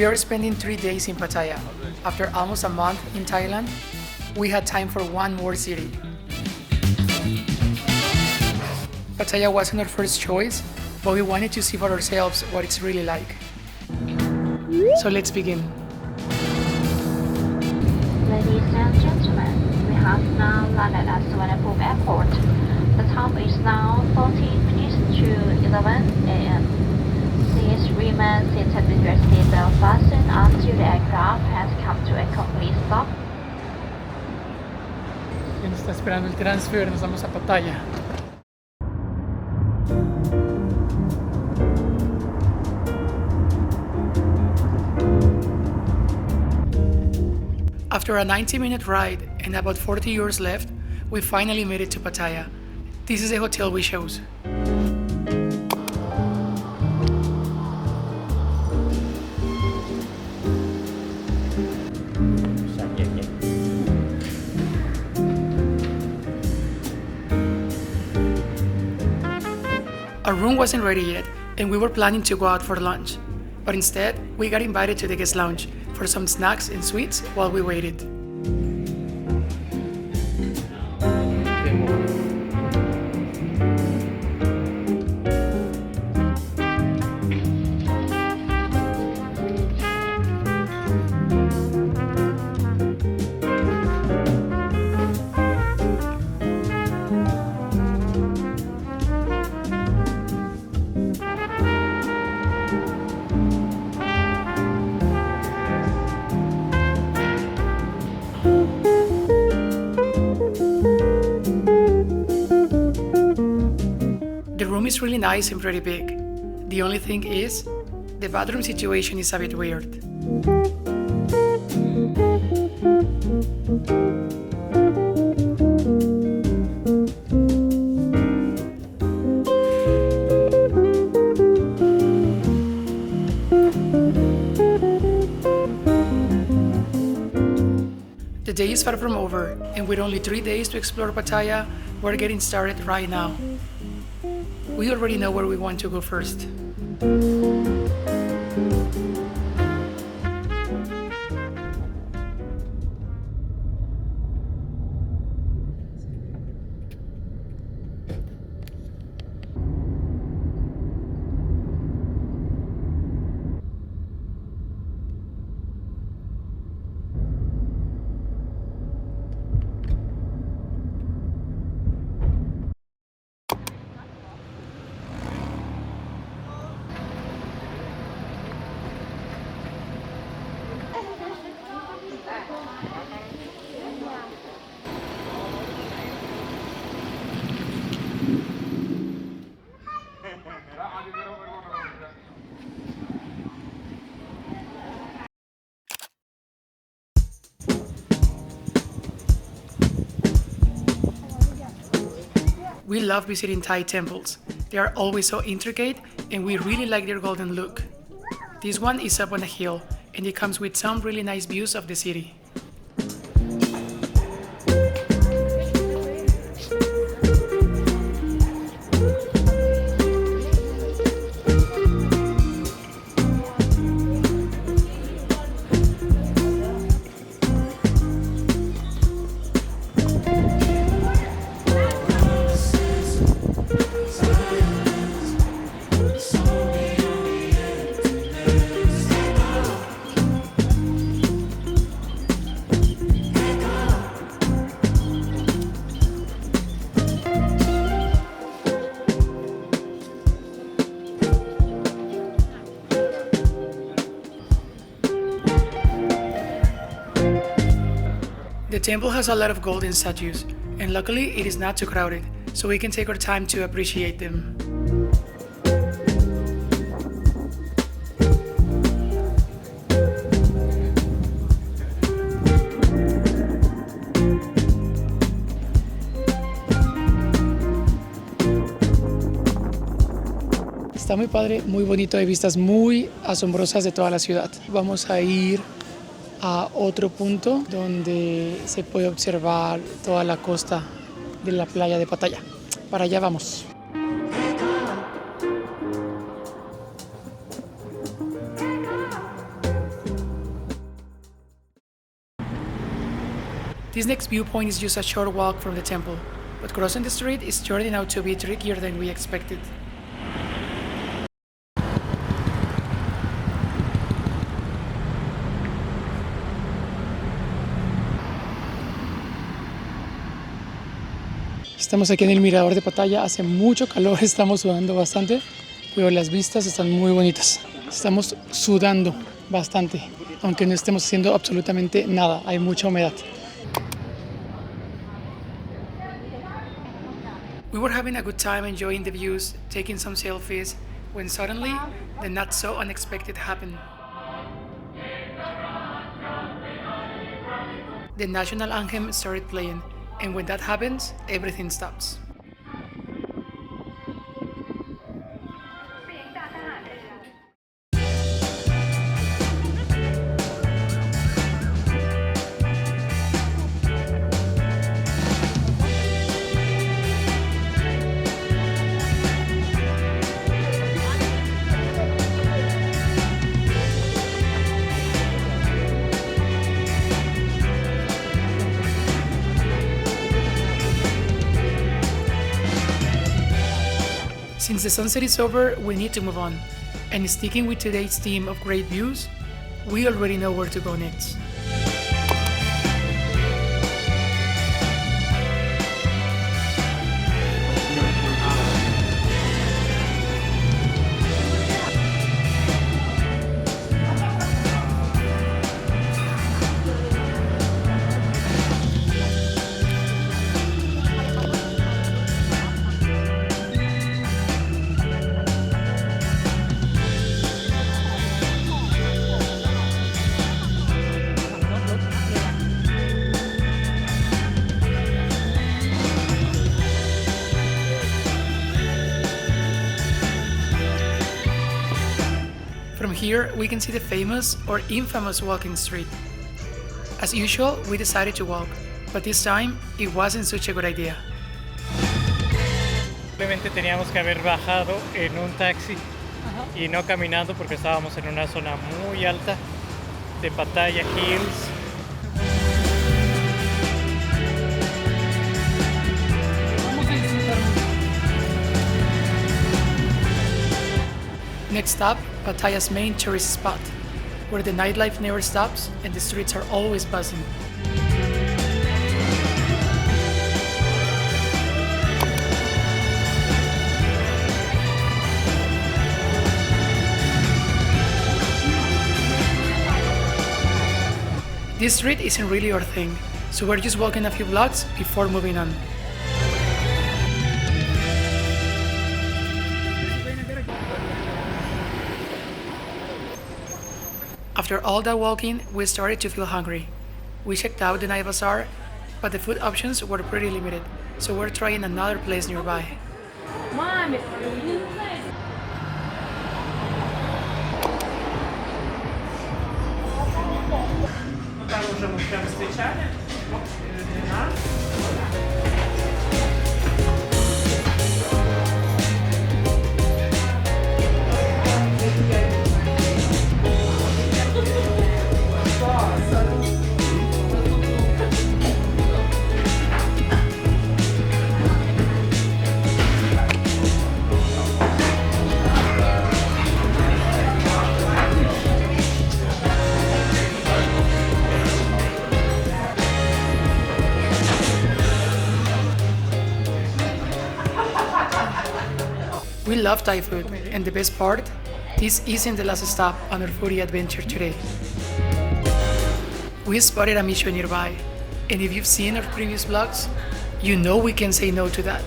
We are spending 3 days in Pattaya. After almost a month in Thailand, we had time for one more city. Pattaya wasn't our first choice, but we wanted to see for ourselves what it's really like. So let's begin. Ladies and gentlemen, we have now landed at Suvarnabhumi Airport. The time is now 14 minutes to 11 a.m. Please remain seated with your seatbelt fastened until the aircraft has come to a complete stop. Nos está esperando el transfer, nos vamos a Pattaya. After a 90-minute ride and about 40 euros left, we finally made it to Pattaya. This is the hotel we chose. Our room wasn't ready yet, and we were planning to go out for lunch. But instead, we got invited to the guest lounge for some snacks and sweets while we waited. The room is really nice and pretty big. The only thing is, the bathroom situation is a bit weird. The day is far from over, and with only 3 days to explore Pattaya, we're getting started right now. We already know where we want to go first. We love visiting Thai temples. They are always so intricate, and we really like their golden look. This one is up on a hill, and it comes with some really nice views of the city. The temple has a lot of golden statues, and luckily it is not too crowded, so we can take our time to appreciate them. Está muy padre, muy bonito, hay vistas muy asombrosas de toda la ciudad. Vamos a ir a otro punto donde se puede observar toda la costa de la playa de Pattaya. Para allá vamos. This next viewpoint is just a short walk from the temple, but crossing the street is turning out to be trickier than we expected. Estamos aquí en el mirador de Pattaya, hace mucho calor, estamos sudando bastante, pero las vistas están muy bonitas. Estamos sudando bastante, aunque no estemos haciendo absolutamente nada, hay mucha humedad. We were having a good time enjoying the views, taking some selfies, when suddenly the not so unexpected happened. The national anthem started playing, and when that happens, everything stops. Since the sunset is over, we need to move on. And sticking with today's theme of great views, we already know where to go next. From here, we can see the famous or infamous walking street. As usual, we decided to walk, but this time, it wasn't such a good idea. Simplemente teníamos que haber bajado en un taxi y no caminando porque estábamos en una zona muy alta de Pattaya Hills. Next up, Pattaya's main tourist spot, where the nightlife never stops and the streets are always buzzing. This street isn't really our thing, so we're just walking a few blocks before moving on. After all that walking, we started to feel hungry. We checked out the night bazaar, but the food options were pretty limited, so we're trying another place nearby. We love Thai food, and the best part, this isn't the last stop on our foodie adventure today. We spotted a mission nearby, and if you've seen our previous vlogs, you know we can say no to that.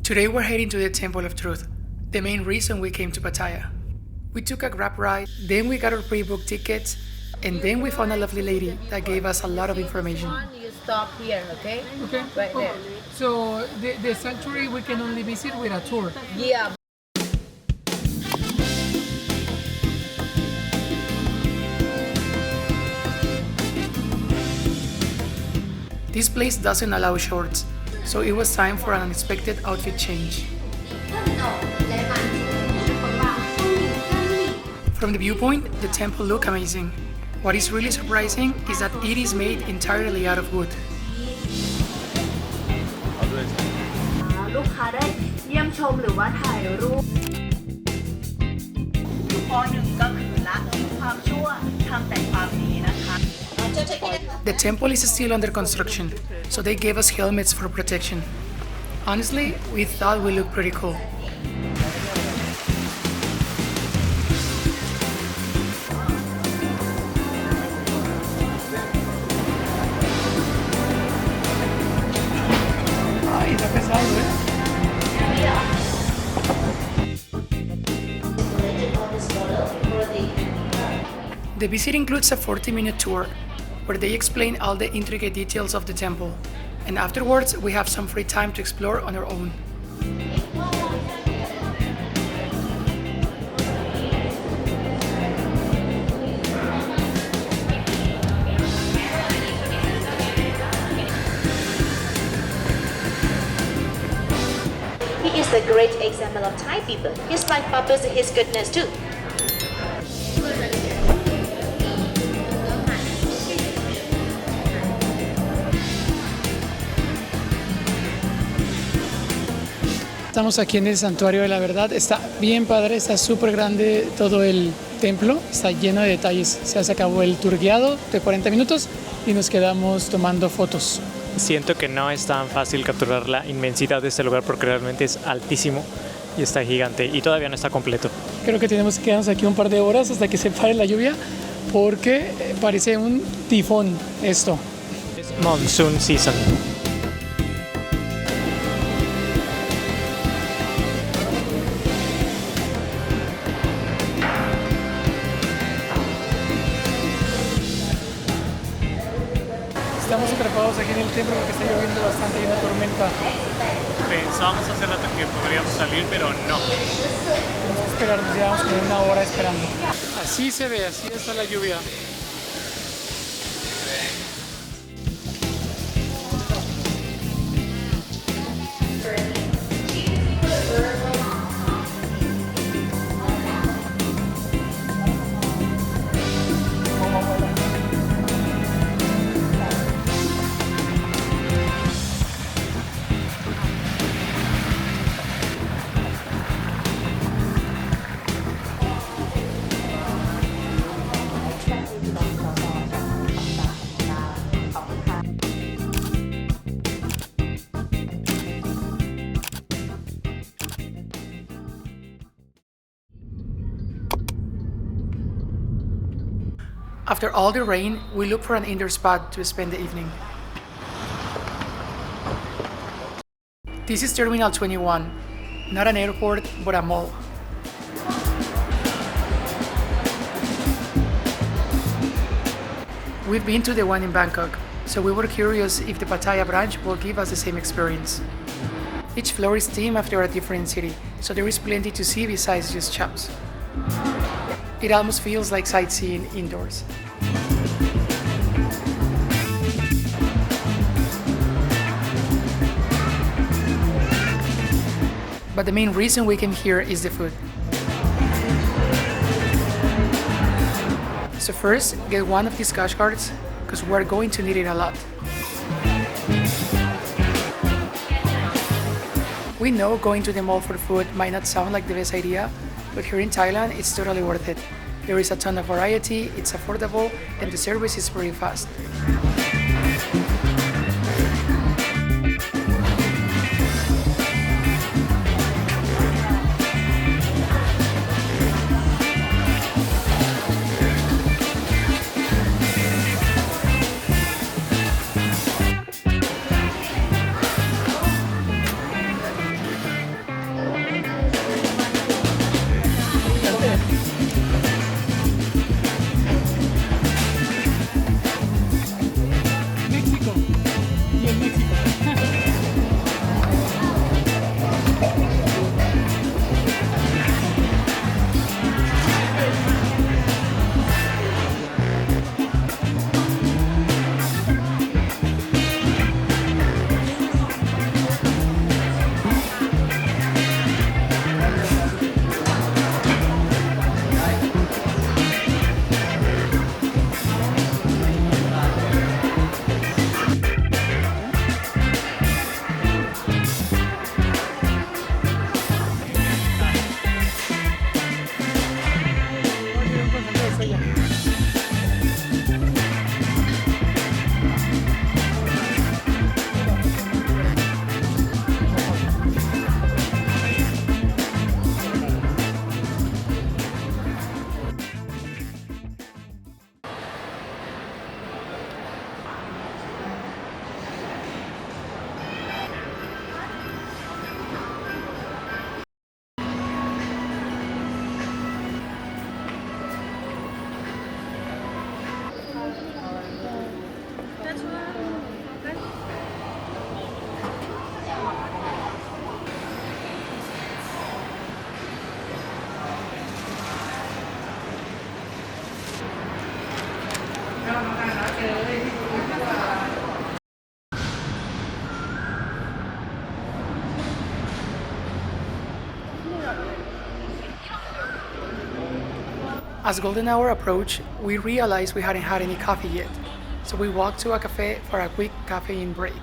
Today we're heading to the Temple of Truth, the main reason we came to Pattaya. We took a Grab ride, then we got our pre-booked tickets, and then we found a lovely lady that gave us a lot of information. You stop here, okay? Okay. Right there. So the sanctuary we can only visit with a tour. Yeah. This place doesn't allow shorts, so it was time for an unexpected outfit change. From the viewpoint, the temple looked amazing. What is really surprising is that it is made entirely out of wood. ลูกค้าได้เยี่ยมชมหรือว่าถ่ายรูปข้อหนึ่งก็คือละทิ้งความชั่วทำแต่ความดีนะคะ The temple is still under construction, so they gave us helmets for protection. Honestly, we thought we looked pretty cool. Ay, está pesado, ¿eh? The visit includes a 40-minute tour where they explain all the intricate details of the temple, and afterwards we have some free time to explore on our own. He is a great example of Thai people. His life purpose is his goodness too. Estamos aquí en el Santuario de la Verdad. Está bien padre, está súper grande todo el templo, está lleno de detalles. Se acabó el tour guiado de 40 minutos y nos quedamos tomando fotos. Siento que no es tan fácil capturar la inmensidad de este lugar porque realmente es altísimo y está gigante y todavía no está completo. Creo que tenemos que quedarnos aquí un par de horas hasta que se pare la lluvia porque parece un tifón esto. Es monsoon season. Estamos atrapados aquí en el templo porque está lloviendo bastante y una tormenta. Pensábamos hace rato que podríamos salir, pero no. Tenemos que esperar, nos llevamos como una hora esperando. Así se ve, así está la lluvia. After all the rain, we look for an indoor spot to spend the evening. This is Terminal 21, not an airport, but a mall. We've been to the one in Bangkok, so we were curious if the Pattaya branch will give us the same experience. Each floor is themed after a different city, so there is plenty to see besides just shops. It almost feels like sightseeing indoors. But the main reason we came here is the food. So first, get one of these cash cards, because we're going to need it a lot. We know going to the mall for food might not sound like the best idea, but here in Thailand, it's totally worth it. There is a ton of variety, it's affordable, and the service is pretty fast. As golden hour approached, we realized we hadn't had any coffee yet, so we walked to a cafe for a quick caffeine break.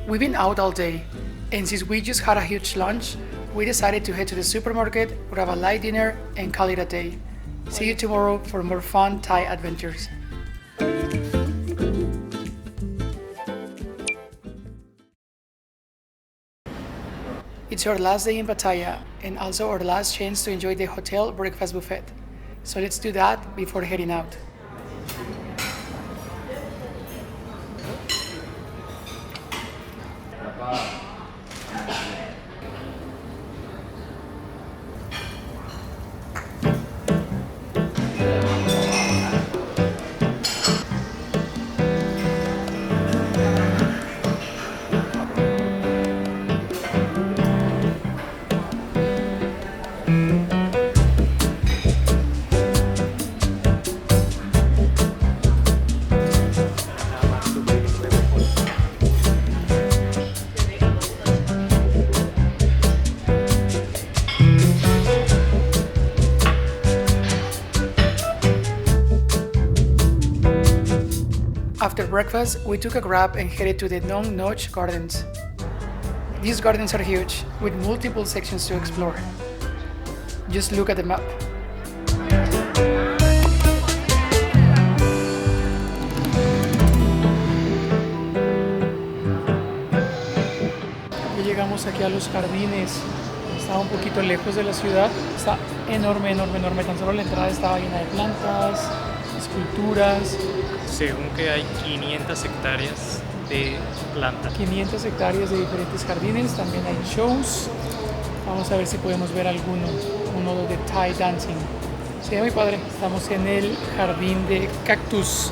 We've been out all day, and since we just had a huge lunch, we decided to head to the supermarket, grab a light dinner, and call it a day. See you tomorrow for more fun Thai adventures. It's our last day in Pattaya, and also our last chance to enjoy the hotel breakfast buffet. So let's do that before heading out. After breakfast, we took a grab and headed to the Nong Nooch gardens. These gardens are huge, with multiple sections to explore. Just look at the map. Ya llegamos aquí a los jardines. Estaba un poquito lejos de la ciudad. Está enorme, enorme, enorme. Tan solo la entrada estaba llena de plantas, esculturas. Según que hay 500 hectáreas de planta. 500 hectáreas de diferentes jardines, también hay shows. Vamos a ver si podemos ver alguno, uno de Thai dancing. Se ve muy padre. Estamos en el jardín de cactus.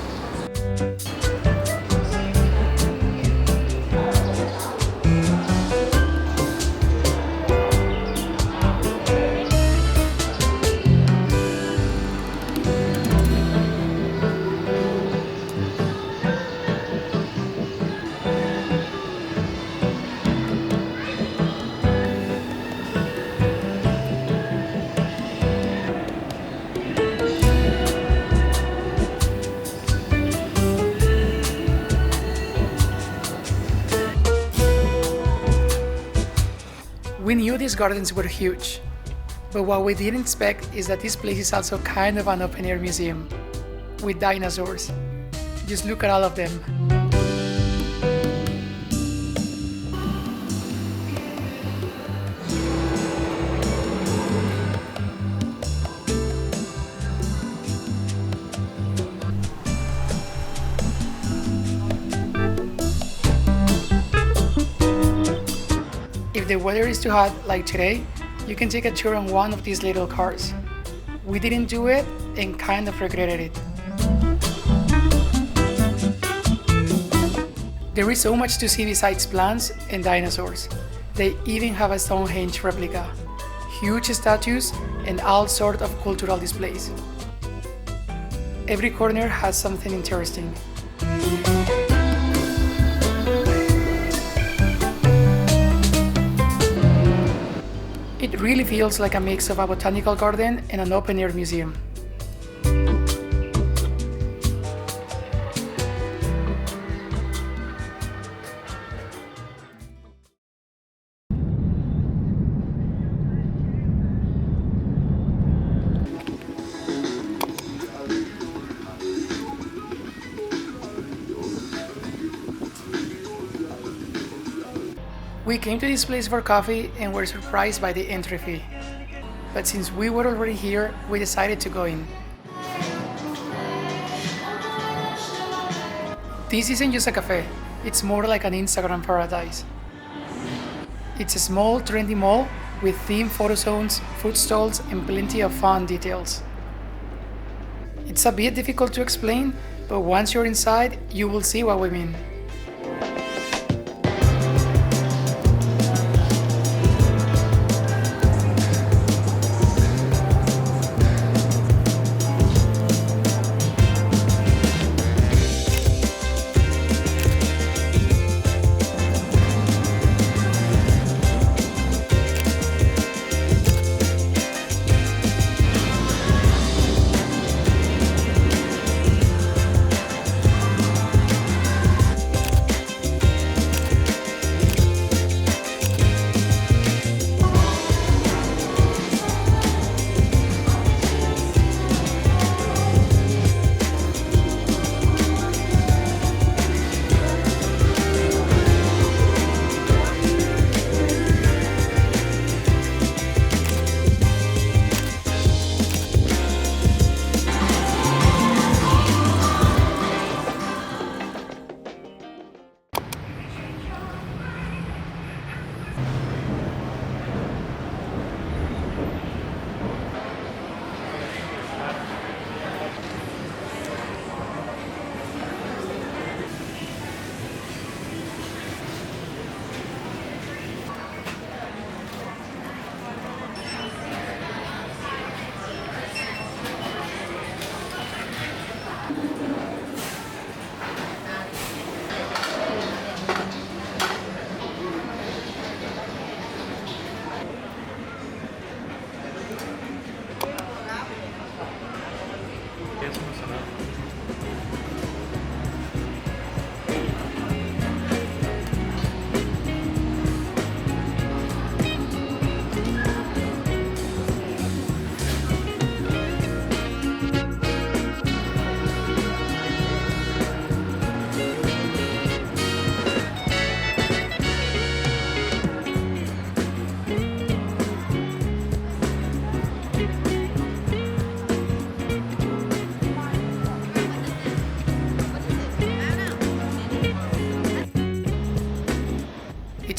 We knew these gardens were huge, but what we didn't expect is that this place is also kind of an open-air museum with dinosaurs. Just look at all of them. If the weather is too hot like today, you can take a tour on one of these little cars. We didn't do it and kind of regretted it. There is so much to see besides plants and dinosaurs. They even have a Stonehenge replica, huge statues, and all sorts of cultural displays. Every corner has something interesting. It really feels like a mix of a botanical garden and an open-air museum. We came to this place for coffee and were surprised by the entry fee. But since we were already here, we decided to go in. This isn't just a cafe, it's more like an Instagram paradise. It's a small, trendy mall with themed photo zones, food stalls, and plenty of fun details. It's a bit difficult to explain, but once you're inside, you will see what we mean.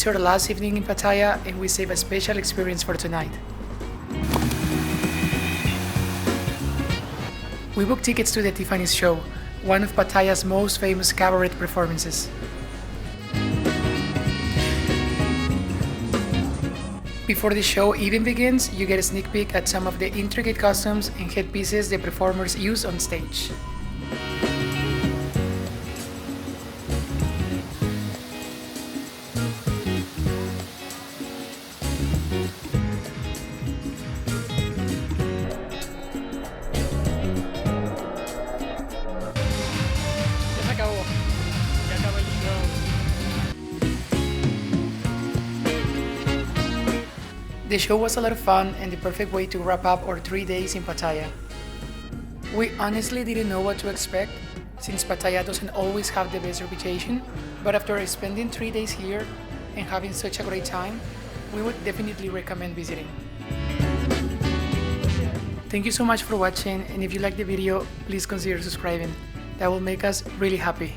It's our last evening in Pattaya and we save a special experience for tonight. We booked tickets to the Tiffany's show, one of Pattaya's most famous cabaret performances. Before the show even begins, you get a sneak peek at some of the intricate costumes and headpieces the performers use on stage. The show was a lot of fun and the perfect way to wrap up our 3 days in Pattaya. We honestly didn't know what to expect, since Pattaya doesn't always have the best reputation, but after spending 3 days here and having such a great time, we would definitely recommend visiting. Thank you so much for watching, and if you liked the video, please consider subscribing. That will make us really happy.